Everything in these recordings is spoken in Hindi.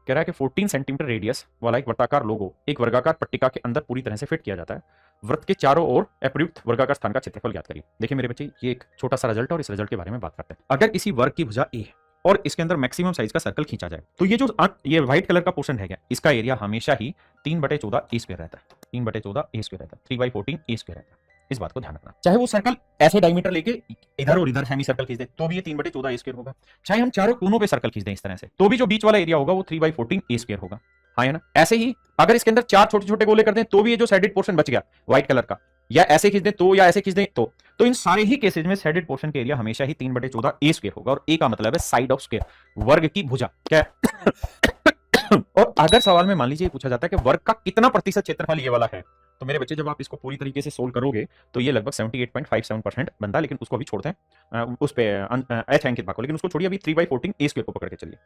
कह रहा है कि 14 सेंटीमीटर रेडियस वाला एक वर्ताकार लोगो एक वर्गाकार पट्टिका के अंदर पूरी तरह से फिट किया जाता है। वृत्त के चारों ओर अप्रयुक्त वर्गाकार स्थान का क्षेत्रफल ज्ञात करिए। देखिए मेरे बच्चे, ये एक छोटा सा रिजल्ट है और इस रिजल्ट के बारे में बात करते हैं। अगर किसी वर्ग की भुजा ए है और इसके अंदर मैक्सिमम साइज का सर्कल खींचा जाए तो ये जो ये व्हाइट कलर का पोर्शन है, इसका एरिया हमेशा ही 3/14 ए स्क्वायर रहता है। 3/14 ए स्क्वायर रहता है, 3/14 ए स्क्वायर रहता है। इस बात को ध्यान रखना। चाहे वो सर्कल ऐसे डायमीटर लेके इधर और इधर सेमी सर्कल खींच दे तो भी ये 3/14 ए स्क्वायर होगा। चाहे हम चारों कोनों पे सर्कल खींच दें इस तरह से तो भी जो बीच वाला एरिया होगा वो 3/14 ए स्क्वायर होगा। हाँ है ना। ऐसे ही अगर इसके अंदर 4 छोटे छोटे गोले कर दें तो भी ये जो शेडेड पोर्शन बच गया व्हाइट कलर का, या ऐसे खींच दें तो या ऐसे खींच दें तो इन सारे ही केसेज में शेडेड पोर्शन के एरिया हमेशा ही 3/14 ए स्क्वायर होगा। और ए का मतलब है साइड ऑफ स्क्वायर, वर्ग की भुजा। क्या और अगर सवाल में मान लीजिए पूछा जाता है कि वर्ग का कितना प्रतिशत क्षेत्रफल ये वाला है, तो मेरे बच्चे जब आप इसको पूरी तरीके से सोल्व करोगे तो ये लगभग 78.57% बनता है। लेकिन उसको अभी छोड़ते हैं, उस पे एच अंकित भाग को, लेकिन उसको छोड़िए, अभी 3/14 ए स्क्वायर को पकड़ के चलिए।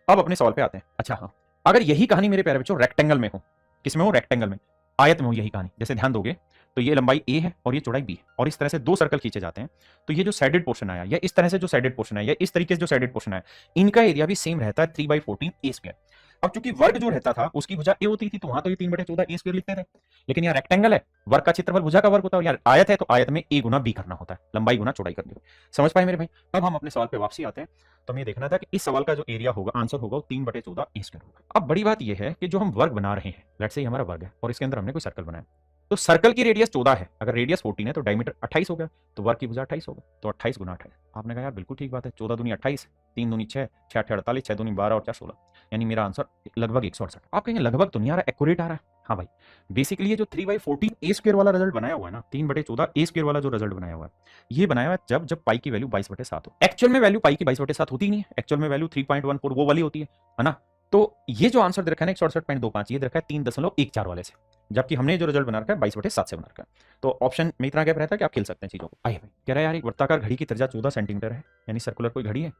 अब अपने सवाल पे आते हैं। अच्छा हाँ, अगर यही कहानी मेरे प्यारे बच्चों रेक्टेंगल में हो, किसमें हो, रेक्टेंगल में, आयत में हो यही कहानी, जैसे ध्यान दोगे तो ये लंबाई ए है और ये चौड़ाई बी है और इस तरह से 2 सर्कल खींचे जाते हैं, तो ये जो सैडेड पोर्शन आया या इस तरह से जो सैडेड पोर्शन आया या इस तरीके से जो सैडेड पोर्शन आया, इनका एरिया भी सेम रहता है 3/14 ए स्क्वायर। अब चूंकि वर्ग जो रहता था उसकी भुजा ए होती थी तो वहां तो ये 3/14 ए स्क्वायर लिखते थे, लेकिन यहाँ रेक्टेंगल है, वर्ग का क्षेत्रफल भुजा का वर्ग होता है, यार आयत है तो आयत में ए गुना बी करना होता है, लंबाई गुना चौड़ाई करनी। समझ पाए मेरे भाई। अब हम अपने सवाल पे वापसी आते हैं। तो हमें देखना था कि इस सवाल का जो एरिया होगा, आंसर होगा 3/14 ए स्क्वायर होगा। अब बड़ी बात यह है कि जो हम वर्ग बना रहे हैं, लेट्स से हमारा वर्ग है और इसके अंदर हमने कोई सर्कल बनाया, तो सर्कल की रेडियस 14 है, अगर रेडियस 14 है तो डायमीटर 28 हो गया, तो वर्ग की भुजा 28 होगा, तो 28 गुना 28। आपने कहा यार बिल्कुल ठीक बात है, 14 दूनी 28, 3 दूनी 6, 6 8 48, 6 दूनी 12 और 4 16, यानी मेरा आंसर लगभग 168। आप कहेंगे लगभग तो नहीं आ रहा, एक्यूरेट आ रहा है। हाँ भाई, बेसिकली ये जो 3/14 ए स्क्वायर वाला रिजल्ट बनाया हुआ है ना, 3/14 ए स्क्वायर वाला जो रिजल्ट बनाया हुआ है, ये बनाया हुआ है जब पाई की वैल्यू 22/7 हो। एक्चुअल में वैल्यू पाई की 22/7 होती ही नहीं है, एक्चुअल में वैल्यू 3.14 वो वाली होती है ना। तो ये जो आंसर दे रखा है ना 168.25, ये दे रखा है 3.14 वाले से, जबकि हमने जो रिजल्ट बना रखा है 22/7 से बना रखा है। तो ऑप्शन में इतना गैप रहता है कि आप खेल सकते हैं चीजों को। आइए भाई, कह रहा है यार एक वृत्ताकार घड़ी की त्रिज्या 14 सेंटीमीटर है, यानी सर्कुलर कोई घड़ी है,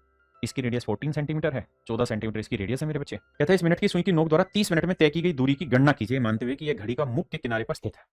इसकी रेडियस 14 सेंटीमीटर है, 14 सेंटीमीटर इसकी रेडियस है मेरे बच्चे। कहता है इस मिनट की सुई की नोक द्वारा 30 मिनट में तय की गई दूरी की गणना कीजिए, मानते हुए कि यह घड़ी का मुख्य किनारे पर स्थित है।